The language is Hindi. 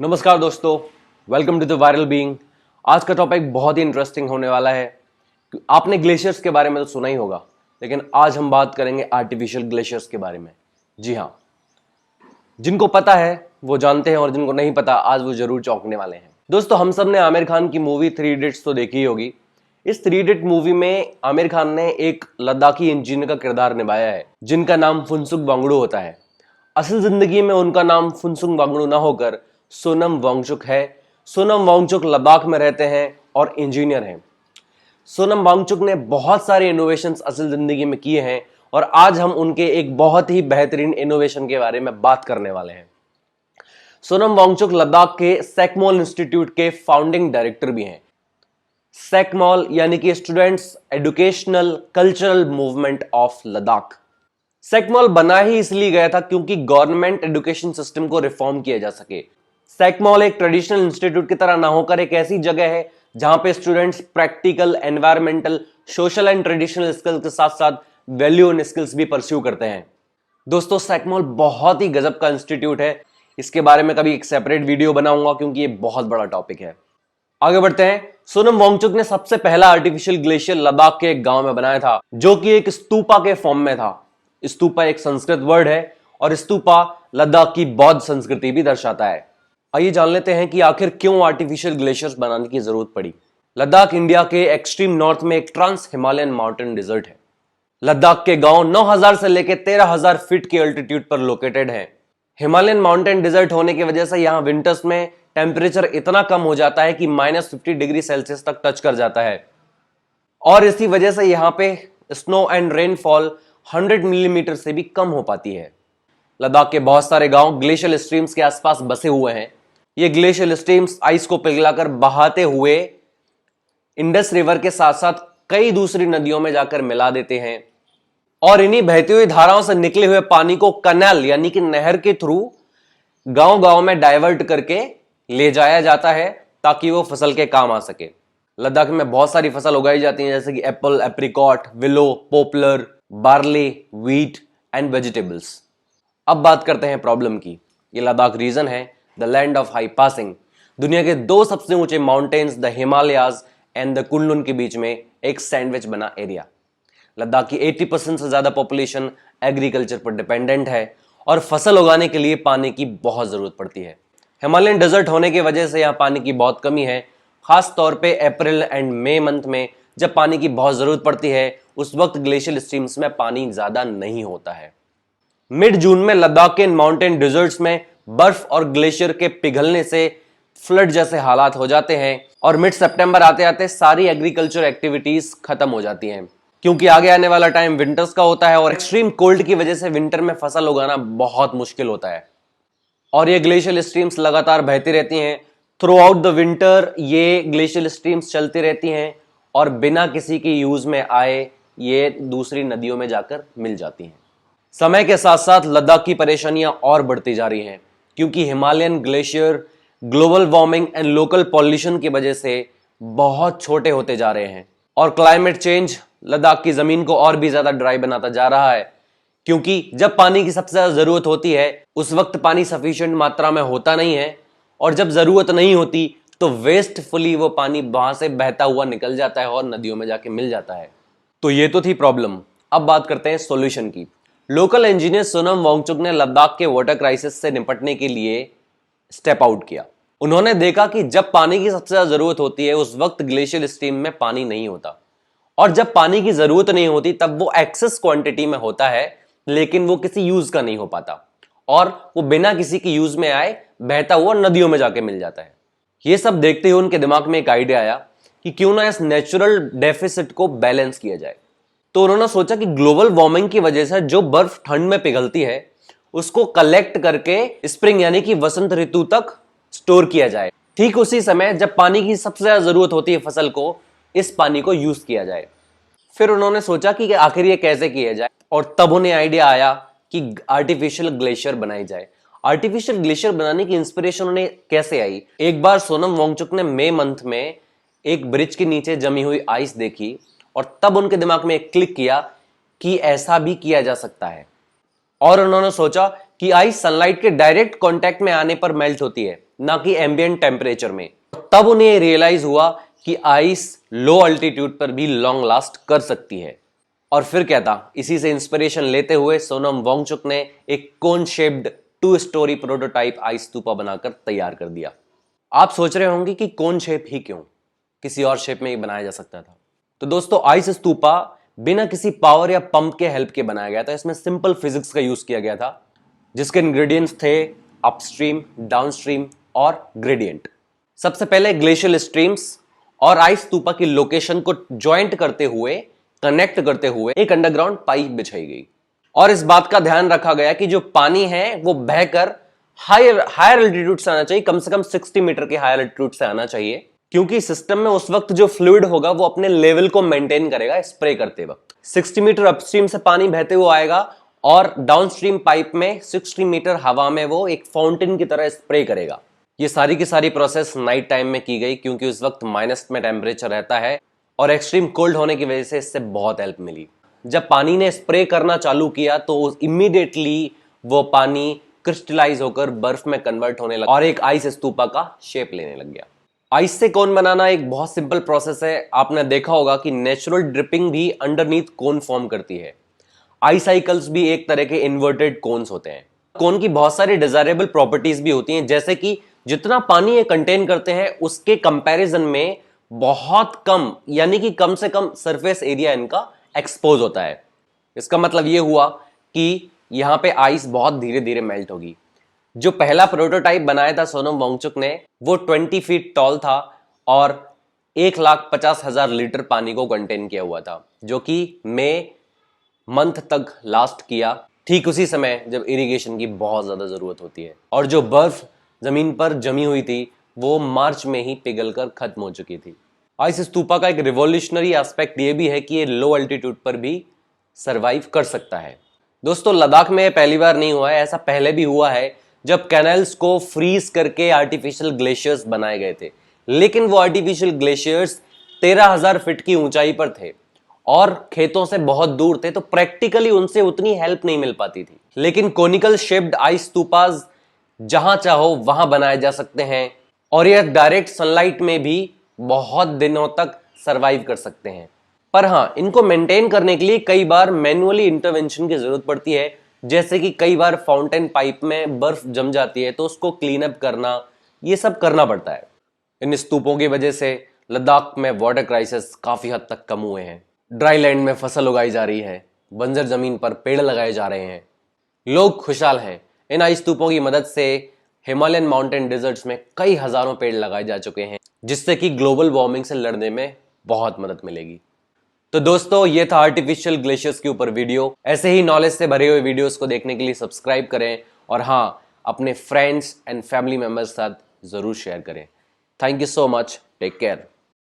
नमस्कार दोस्तों, welcome to the viral being. आज का टॉपिक बहुत ही इंटरेस्टिंग होने वाला है। आपने ग्लेशियर्स के बारे में तो सुना ही होगा, लेकिन आज हम बात करेंगे आर्टिफिशियल ग्लेशियर्स के बारे में। जी हाँ, जिनको पता है वो जानते हैं और जिनको नहीं पता आज वो जरूर चौंकने वाले हैं। दोस्तों, हम सब ने आमिर खान की मूवी थ्री इडियट्स तो देखी ही होगी। इस थ्री इडियट मूवी में आमिर खान ने एक लद्दाखी इंजीनियर का किरदार निभाया है जिनका नाम फुनसुक वांगडू होता है। असल जिंदगी में उनका नाम फुनसुक वांगडू ना होकर सोनम वांगचुक है। सोनम वांगचुक लद्दाख में रहते हैं और इंजीनियर हैं। सोनम वांगचुक ने बहुत सारे इनोवेशंस असल जिंदगी में किए हैं और आज हम उनके एक बहुत ही बेहतरीन इनोवेशन के बारे में बात करने वाले हैं। सोनम वांगचुक लद्दाख के सैकमॉल इंस्टीट्यूट के फाउंडिंग डायरेक्टर भी हैं। सैकमॉल यानी कि students educational cultural movement of Ladakh. SECMOL बना ही इसलिए गया था क्योंकि गवर्नमेंट एजुकेशन सिस्टम को रिफॉर्म किया जा सके। सैकमॉल एक ट्रेडिशनल इंस्टीट्यूट की तरह ना होकर एक ऐसी जगह है जहां पे students practical, environmental, social and traditional skills के साथ साथ वैल्यू एंड स्किल्स भी परस्यू करते हैं। दोस्तों, सैकमॉल बहुत ही गजब का इंस्टीट्यूट है। इसके बारे में कभी एक सेपरेट वीडियो बनाऊंगा क्योंकि ये बहुत बड़ा टॉपिक है। आगे बढ़ते हैं। सोनम वांगचुक ने सबसे पहला आर्टिफिशियल ग्लेशियर लद्दाख के एक गांव में बनाया था, जो कि एक स्तूपा के फॉर्म में था। स्तूपा एक संस्कृत वर्ड है और स्तूपा लद्दाख की बौद्ध संस्कृति भी दर्शाता है। आइए जान लेते हैं कि आखिर क्यों आर्टिफिशियल ग्लेशियर्स बनाने की जरूरत पड़ी। लद्दाख इंडिया के एक्सट्रीम नॉर्थ में एक ट्रांस हिमालयन माउंटेन डिजर्ट है। लद्दाख के गांव 9000 से लेकर 13000 फीट की अल्टीट्यूड पर लोकेटेड है। हिमालयन माउंटेन डिजर्ट होने की वजह से यहां विंटर्स में टेम्परेचर इतना कम हो जाता है कि -50 डिग्री सेल्सियस तक टच कर जाता है और इसी वजह से यहां पे स्नो एंड रेनफॉल 100 मिलीमीटर से भी कम हो पाती है। लद्दाख के बहुत सारे गांव ग्लेशियल स्ट्रीम्स के आसपास बसे हुए हैं। ये ग्लेशियल स्ट्रीम्स आइस को पिघलाकर बहाते हुए इंडस रिवर के साथ साथ कई दूसरी नदियों में जाकर मिला देते हैं और इन्हीं बहती हुई धाराओं से निकले हुए पानी को कनाल यानी कि नहर के थ्रू गांव गांव में डाइवर्ट करके ले जाया जाता है ताकि वो फसल के काम आ सके। लद्दाख में बहुत सारी फसल उगाई जाती हैं जैसे कि apple, apricot, willow, poplar, barley, wheat and vegetables. अब बात करते हैं प्रॉब्लम की। ये लद्दाख रीजन है the land of high passing. दुनिया के दो सबसे ऊंचे mountains the Himalayas and the Kunlun के बीच में एक सैंडविच बना एरिया। लद्दाख की 80% से ज्यादा पॉपुलेशन एग्रीकल्चर पर डिपेंडेंट है और फसल उगाने के लिए पानी की बहुत जरूरत पड़ती है। हिमालयन डेजर्ट होने की वजह से यहाँ पानी की बहुत कमी है। खास तौर पे अप्रैल एंड मई मंथ में जब पानी की बहुत जरूरत पड़ती है उस वक्त ग्लेशियल स्ट्रीम्स में पानी ज्यादा नहीं होता है। मिड जून में लद्दाख के माउंटेन डिजर्ट्स में बर्फ और ग्लेशियर के पिघलने से फ्लड जैसे हालात हो जाते हैं और मिड सितंबर आते आते सारी एग्रीकल्चर एक्टिविटीज खत्म हो जाती हैं क्योंकि आगे आने वाला टाइम विंटर्स का होता है और एक्सट्रीम कोल्ड की वजह से विंटर में फसल उगाना बहुत मुश्किल होता है और ये ग्लेशियल स्ट्रीम्स लगातार बहती रहती हैं। थ्रू आउट द विंटर ये ग्लेशियल स्ट्रीम्स चलती रहती हैं और बिना किसी की यूज में आए ये दूसरी नदियों में जाकर मिल जाती हैं। समय के साथ साथ लद्दाख की परेशानियां और बढ़ती जा रही हैं क्योंकि Himalayan glacier global warming and local pollution की वजह से बहुत छोटे होते जा रहे हैं और क्लाइमेट चेंज लद्दाख की जमीन को और भी ज्यादा ड्राई बनाता जा रहा है क्योंकि जब पानी की सबसे ज्यादा जरूरत होती है उस वक्त पानी सफिशिएंट मात्रा में होता नहीं है और जब जरूरत नहीं होती तो वेस्टफुली वो पानी वहां से बहता हुआ निकल जाता है और नदियों में जाके मिल जाता है। तो ये तो थी प्रॉब्लम। अब बात करते हैं सॉल्यूशन की। लोकल इंजीनियर सोनम वांगचुक ने लद्दाख के वाटर क्राइसिस से निपटने के लिए स्टेप आउट किया। उन्होंने देखा कि जब पानी की सबसे ज्यादा जरूरत होती है उस वक्त ग्लेशियल स्ट्रीम में पानी नहीं होता और जब पानी की जरूरत नहीं होती तब वो एक्सेस क्वांटिटी में होता है लेकिन वो किसी यूज का नहीं हो पाता और वो बिना किसी की यूज में आए बहता हुआ नदियों में जाके मिल जाता है। ये सब देखते हुए उनके दिमाग में एक आइडिया आया कि क्यों ना इस नेचुरल डेफिसिट को बैलेंस किया जाए। तो उन्होंने सोचा कि ग्लोबल वार्मिंग की वजह से जो बर्फ ठंड में पिघलती है उसको कलेक्ट करके स्प्रिंग यानी कि वसंत ऋतु तक स्टोर किया जाए। ठीक उसी समय जब पानी की सबसे ज्यादा जरूरत होती है फसल को, इस पानी को यूज किया जाए। फिर उन्होंने सोचा कि आखिर ये कैसे किया जाए और तब उन्हें आइडिया आया कि आर्टिफिशियल ग्लेशियर बनाई जाए। आर्टिफिशियल ग्लेशियर बनाने की इंस्पिरेशन उन्हें कैसे आई? एक बार सोनम वांगचुक ने मई मंथ में एक ब्रिज के नीचे जमी हुई आइस देखी और तब उनके दिमाग में एक क्लिक किया कि ऐसा भी किया जा सकता है और उन्होंने सोचा कि आइस सनलाइट के डायरेक्ट कांटेक्ट में आने पर मेल्ट होती है ना कि एम्बिएंट टेम्परेचर में। तब उन्हें रियलाइज हुआ कि आइस लो अल्टीट्यूड पर भी लॉन्ग लास्ट कर सकती है। और फिर क्या था, इसी से इंस्पिरेशन लेते हुए सोनम वांगचुक ने एक cone shaped 2 story prototype ice stupa बनाकर तैयार कर दिया। आप सोच रहे होंगे कि कोन शेप ही क्यों, किसी और शेप में ही बनाया जा सकता था। तो दोस्तों, आइस स्तूपा बिना किसी पावर या पंप के हेल्प के बनाया गया था। इसमें सिंपल फिजिक्स का यूज किया गया था, जिसके इंग्रेडिएंट्स थे अपस्ट्रीम, डाउनस्ट्रीम और ग्रेडियंट। सबसे पहले ग्लेशियल स्ट्रीम्स और आइस स्तूपा की लोकेशन को ज्वाइंट करते हुए, कनेक्ट करते हुए एक अंडरग्राउंड पाइप बिछाई गई। और इस बात का ध्यान रखा गया कि जो पानी है वो बहकर हायर एल्टीट्यूड से आना चाहिए, कम से कम 60 मीटर के हायर एल्टीट्यूड से आना चाहिए, क्योंकि सिस्टम में उस वक्त जो फ्लूइड होगा वो अपने लेवल को मेंटेन करेगा स्प्रे करते वक्त। 60 मीटर अपस्ट्रीम से पानी बहते हुए आएगा और डाउनस्ट्रीम पाइप में 60 मीटर हवा में वो एक फाउंटेन की तरह स्प्रे करेगा। ये सारी की सारी प्रोसेस नाइट टाइम में की गई, क्योंकि उस वक्त माइनस में टेम्परेचर रहता है और एक्सट्रीम कोल्ड होने की वजह से इससे बहुत हेल्प मिली। जब पानी ने स्प्रे करना चालू किया तो इमीडिएटली वो पानी क्रिस्टलाइज होकर बर्फ में कन्वर्ट होने लगा और एक आइस स्तूपा का शेप लेने लग गया। आइस से कोन बनाना एक बहुत सिंपल प्रोसेस है। आपने देखा होगा कि नेचुरल ड्रिपिंग भी अंडरनीथ कोन फॉर्म करती है। आइस साइकिल्स भी एक तरह के इन्वर्टेड कोन्स होते हैं। कोन की बहुत सारी डिजायरेबल प्रॉपर्टीज भी होती हैं, जैसे कि जितना पानी ये कंटेन करते हैं उसके कंपैरिजन में बहुत कम, यानी कि कम से कम सरफेस एरिया इनका एक्सपोज होता है। इसका मतलब ये हुआ कि यहां पे आइस बहुत धीरे धीरे मेल्ट होगी। जो पहला प्रोटोटाइप बनाया था सोनम वांगचुक ने, वो 20 फीट टॉल था और 1,50,000 लीटर पानी को कंटेन किया हुआ था, जो कि मई मंथ तक लास्ट किया, ठीक उसी समय जब इरिगेशन की बहुत ज्यादा जरूरत होती है। और जो बर्फ जमीन पर जमी हुई थी वो मार्च में ही पिघलकर खत्म हो चुकी थी। आइस स्तूपा का एक रिवॉल्यूशनरी एस्पेक्ट ये भी है कि ये लो अल्टीट्यूड पर भी सरवाइव कर सकता है। दोस्तों, लद्दाख में पहली बार नहीं हुआ है, ऐसा पहले भी हुआ है जब कैनल्स को फ्रीज करके आर्टिफिशियल ग्लेशियर्स बनाए गए थे। लेकिन वो आर्टिफिशियल ग्लेशियर्स 13,000 फीट की ऊंचाई पर थे और खेतों से बहुत दूर थे, तो प्रैक्टिकली उनसे उतनी हेल्प नहीं मिल पाती थी। लेकिन कोनिकल शेप्ड आइस स्तूपाज जहां चाहो वहां बनाए जा सकते हैं और यह डायरेक्ट सनलाइट में भी बहुत दिनों तक सरवाइव कर सकते हैं। पर हाँ, इनको मेंटेन करने के लिए कई बार मैन्युअली इंटरवेंशन की जरूरत पड़ती है, जैसे कि कई बार फाउंटेन पाइप में बर्फ जम जाती है तो उसको क्लीन अप करना, ये सब करना पड़ता है। इन स्तूपों की वजह से लद्दाख में वाटर क्राइसिस काफी हद तक कम हुए हैं। ड्राई लैंड में फसल उगाई जा रही है, बंजर जमीन पर पेड़ लगाए जा रहे हैं, लोग खुशहाल हैं। इन आइस स्तूपों की मदद से हिमालयन माउंटेन डेजर्ट्स में कई हजारों पेड़ लगाए जा चुके हैं, जिससे कि ग्लोबल वार्मिंग से लड़ने में बहुत मदद मिलेगी। तो दोस्तों, ये था आर्टिफिशियल ग्लेशियर्स के ऊपर वीडियो। ऐसे ही नॉलेज से भरे हुए वीडियोस को देखने के लिए सब्सक्राइब करें और हाँ, अपने फ्रेंड्स एंड फैमिली मेंबर्स के साथ जरूर शेयर करें। Thank you so much, take care.